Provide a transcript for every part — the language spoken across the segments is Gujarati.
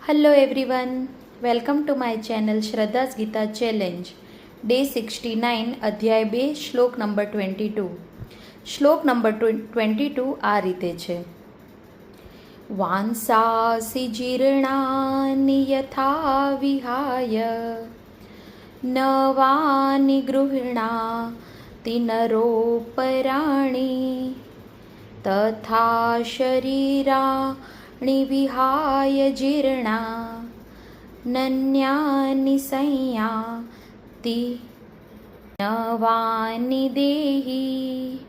Hello everyone, welcome to my channel Shraddha's Gita Challenge, Day 69, અધ્યાય 2, શ્લોક નંબર 22. શ્લોક નંબર 22 આ રીતે છે. વાંસાસી જીર્ણાનિ યથા વિહાય નવાનિ ગૃહણાતિ નરોપરાણી તથા શરીરાણિ વિહાય જીર્ણા નન્યાનિ સંયાતિ નવાનિ દેહી.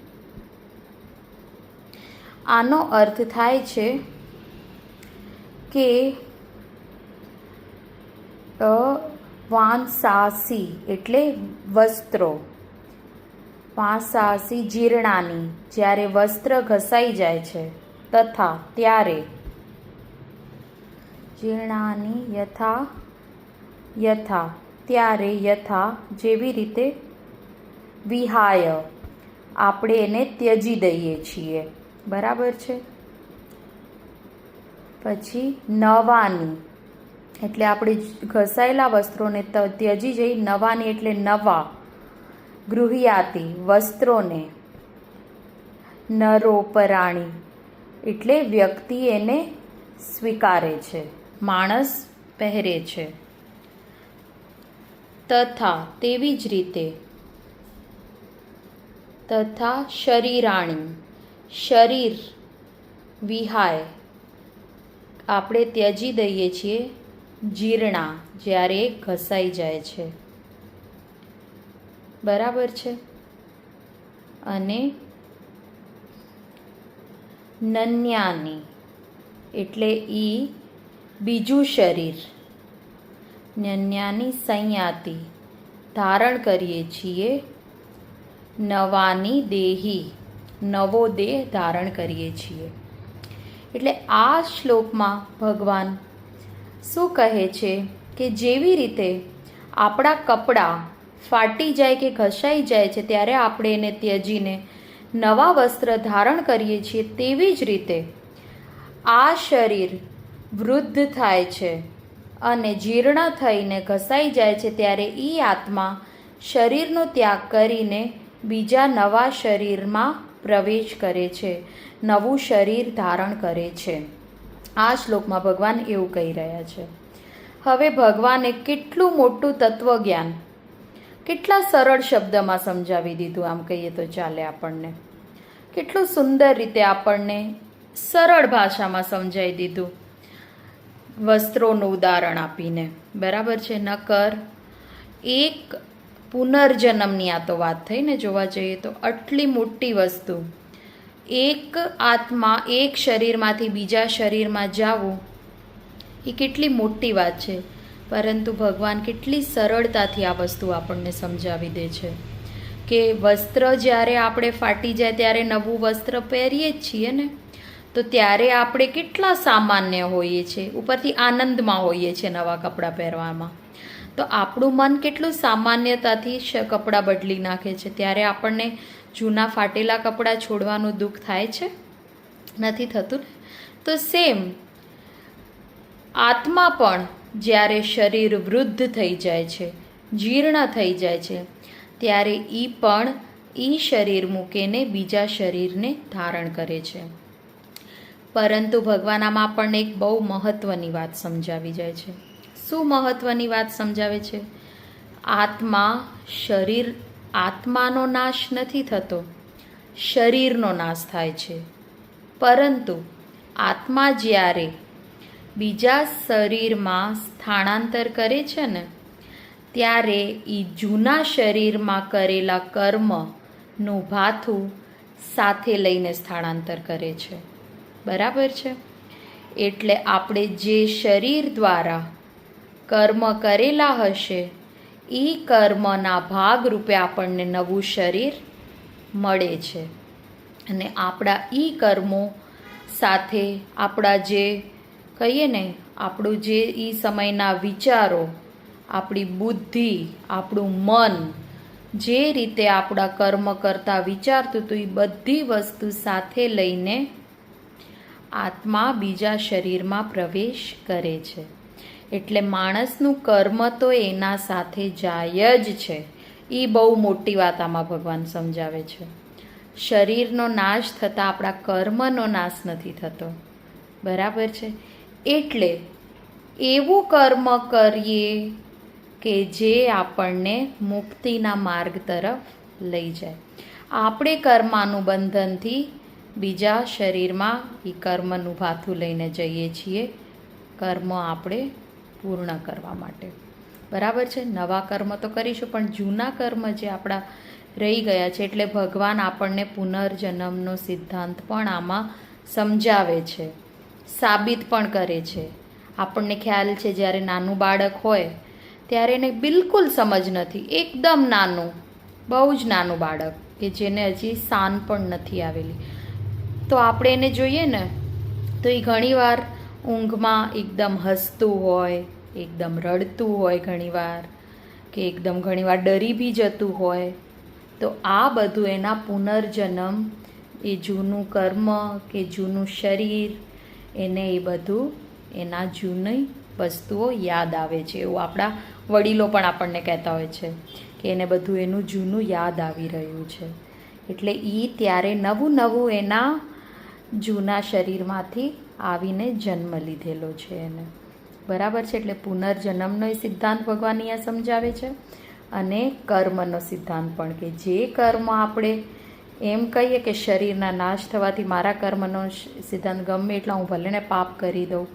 આનો અર્થ થાય છે કે વાંસાસી એટલે વસ્ત્રો, વાંસાસી જીર્ણાની જ્યારે વસ્ત્ર ઘસાઈ જાય છે, તથા ત્યારે જીર્ણાની યથા ત્યારે યથા જેવી રીતે વિહાય આપણે એને ત્યજી દઈએ છીએ, બરાબર છે. પછી નવાની એટલે આપણે ઘસાયેલા વસ્ત્રોને ત્યજી જઈ, નવાની એટલે નવા, ગૃહ્યાતિ વસ્ત્રોને, નરોપરાણી એટલે વ્યક્તિ એને સ્વીકારે છે, માણસ પહેરે છે. તથા તેવી જ રીતે, તથા શરીરાણી શરીર વિહાય આપણે ત્યજી દઈએ છીએ, જીર્ણા જ્યારે ઘસાઈ જાય છે, બરાબર છે. અને નન્યાની એટલે બીજું શરીર, નન્યાની સંયાતિ ધારણ કરીએ છીએ, નવાની દેહી નવો દેહ ધારણ કરીએ છીએ. એટલે આ શ્લોકમાં ભગવાન શું કહે છે કે જેવી રીતે આપણા કપડાં ફાટી જાય કે ઘસાઈ જાય છે ત્યારે આપણે એને ત્યજીને નવા વસ્ત્ર ધારણ કરીએ છીએ, તેવી જ રીતે આ શરીર વૃદ્ધ થાય છે અને જીર્ણ થઈને ઘસાઈ જાય છે ત્યારે એ આત્મા શરીરનો ત્યાગ કરીને બીજા નવા શરીરમાં પ્રવેશ કરે છે, નવું શરીર ધારણ કરે છે. આ શ્લોકમાં ભગવાન એવું કહી રહ્યા છે. હવે ભગવાને કેટલું મોટું તત્વજ્ઞાન કેટલા સરળ શબ્દમાં સમજાવી દીધું, આમ કહીએ તો ચાલે. આપણને કેટલું સુંદર રીતે આપણને સરળ ભાષામાં સમજાવી દીધું, વસ્ત્રોનું ઉદાહરણ આપીને, બરાબર છે. નકર એક પુનર્જન્મની આ તો વાત થઈ ને, જોવા જઈએ તો આટલી મોટી વસ્તુ, એક આત્મા એક શરીરમાંથી બીજા શરીરમાં જવું એ કેટલી મોટી વાત છે. પરંતુ ભગવાન કેટલી સરળતાથી આ વસ્તુ આપણને સમજાવી દે છે કે વસ્ત્ર જ્યારે આપણે ફાટી જાય ત્યારે નવું વસ્ત્ર પહેરીએ જ છીએ ને, તો ત્યારે આપણે કેટલા સામાન્ય હોઈએ છીએ, ઉપરથી આનંદમાં હોઈએ છીએ નવા કપડાં પહેરવામાં. તો આપણું મન કેટલું સામાન્યતાથી કપડાં બદલી નાખે છે. ત્યારે આપણને જૂના ફાટેલા કપડાં છોડવાનું દુઃખ થાય છે? નથી થતું ને. તો સેમ આત્મા પણ જ્યારે શરીર વૃદ્ધ થઈ જાય છે, જીર્ણ થઈ જાય છે, ત્યારે એ શરીર મૂકીને બીજા શરીરને ધારણ કરે છે. પરંતુ ભગવાન આમાં આપણને એક બહુ મહત્ત્વની વાત સમજાવી જાય છે. શું મહત્ત્વની વાત સમજાવે છે? આત્માનો નાશ નથી થતો, શરીરનો નાશ થાય છે. પરંતુ આત્મા જ્યારે બીજા શરીરમાં સ્થાનાંતર કરે છે ને, ત્યારે એ જૂના શરીરમાં કરેલા કર્મનું ભાથું સાથે લઈને સ્થાનાંતર કરે છે, બરાબર છે. એટલે આપણે જે શરીર દ્વારા કર્મ કરેલા હશે એ કર્મના ભાગરૂપે આપણને નવું શરીર મળે છે. અને આપણા કર્મો સાથે આપણા જે કહીએ ને, આપણું જે સમયના વિચારો, આપણી બુદ્ધિ, આપણું મન જે રીતે આપણા કર્મ કરતાં વિચારતું હતું, એ બધી વસ્તુ સાથે લઈને આત્મા બીજા શરીરમાં પ્રવેશ કરે છે. એટલે માણસનું કર્મ તો એના સાથે જાય જ છે. એ બહુ મોટી વાત આમાં ભગવાન સમજાવે છે. શરીરનો નાશ થતાં આપણા કર્મનો નાશ નથી થતો. બરાબર છે. એટલે એવું કર્મ કરીએ કે જે આપણને મુક્તિના માર્ગ તરફ લઈ જાય. આપણે કર્માનુબંધનથી બીજા શરીરમાં એ કર્મનું ભાથું લઈને જઈએ છીએ કર્મ આપણે પૂર્ણ કરવા માટે. બરાબર છે. નવા કર્મ તો કરીશું, પણ જૂના કર્મ જે આપણા રહી ગયા છે, એટલે ભગવાન આપણને પુનર્જન્મનો સિદ્ધાંત પણ આમાં સમજાવે છે, સાબિત પણ કરે છે. આપણને ખ્યાલ છે જ્યારે નાનું બાળક હોય ત્યારે એને બિલકુલ સમજ નથી, એકદમ નાનું, બહુ જ નાનું બાળક કે જેને હજી સાન પણ નથી આવેલી, તો આપણે એને જોઈએ ને તો એ ઘણીવાર ઊંઘમાં એકદમ હસતું હોય, એકદમ રડતું હોય ઘણીવાર, કે એકદમ ઘણીવાર ડરી બી જતું હોય. તો આ બધું એના પુનર્જન્મ, એ જૂનું કર્મ કે જૂનું શરીર, એને એ બધું એના જૂની વસ્તુઓ યાદ આવે છે. એવું આપણા વડીલો પણ આપણને કહેતા હોય છે કે એને બધું એનું જૂનું યાદ આવી રહ્યું છે. એટલે એ ત્યારે નવું નવું એના જૂના શરીરમાંથી આવીને જન્મ લીધેલો છે એને. બરાબર છે. એટલે પુનર્જન્મનો એ સિદ્ધાંત ભગવાન અહીંયા સમજાવે છે, અને કર્મનો સિદ્ધાંત પણ, કે જે કર્મ આપણે એમ કહીએ કે શરીરના નાશ થવાથી મારા કર્મનો સિદ્ધાંત ગમે એટલા હું ભલે ને પાપ કરી દઉં,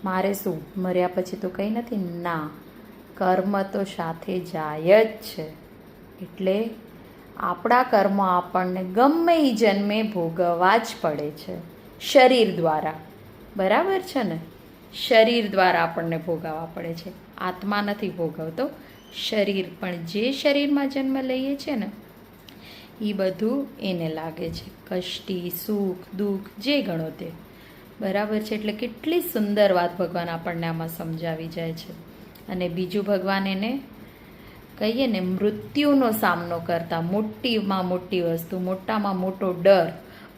મારે શું મર્યા પછી તો કંઈ નથી. ના, કર્મ તો સાથે જાય જ છે. એટલે આપણા કર્મ આપણને ગમે એ જન્મે ભોગવવા જ પડે છે, શરીર દ્વારા. બરાબર છે ને. શરીર દ્વારા આપણને ભોગવવા પડે છે, આત્મા નથી ભોગવતો, શરીર. પણ જે શરીરમાં જન્મ લઈએ છીએ ને એ બધું એને લાગે છે, કષ્ટી, સુખ, દુઃખ, જે ગણો તે. બરાબર છે. એટલે કેટલી સુંદર વાત ભગવાન આપણને આમાં સમજાવી જાય છે. અને બીજું, ભગવાન એને કહીએ ને મૃત્યુનો સામનો કરતા મોટીમાં મોટી વસ્તુ, મોટામાં મોટો ડર,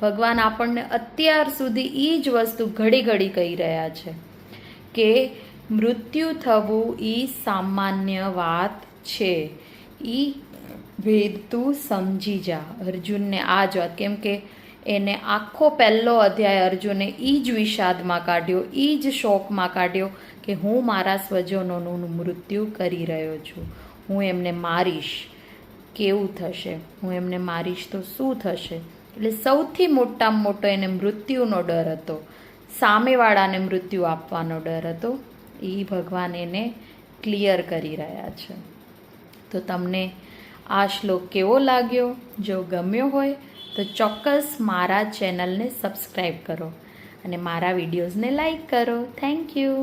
ભગવાન આપણને અત્યાર સુધી એ જ વસ્તુ ઘડી ઘડી કહી રહ્યા છે કે મૃત્યુ થવું એ સામાન્ય વાત છે. એ ભેદ તું સમજી જા. અર્જુનને આ જ વાત, કેમ કે એને આખો પહેલો અધ્યાય અર્જુને એ જ વિષાદમાં કાઢ્યો, એ જ શોકમાં કાઢ્યો કે હું મારા સ્વજનોનું મૃત્યુ કરી રહ્યો છું, હું એમને મારીશ, કેવું થશે, હું એમને મારીશ તો શું થશે. એટલે સૌથી મોટામાં મોટો એને મૃત્યુનો ડર હતો, સામેવાળાને મૃત્યુ આપવાનો ડર હતો. એ ભગવાન એને ક્લિયર કરી રહ્યા છે. તો તમને આ શ્લોક કેવો લાગ્યો? જો ગમ્યો હોય તો ચોક્કસ મારા ચેનલને સબસ્ક્રાઈબ કરો અને મારા વિડીયોઝને લાઈક કરો. Thank you.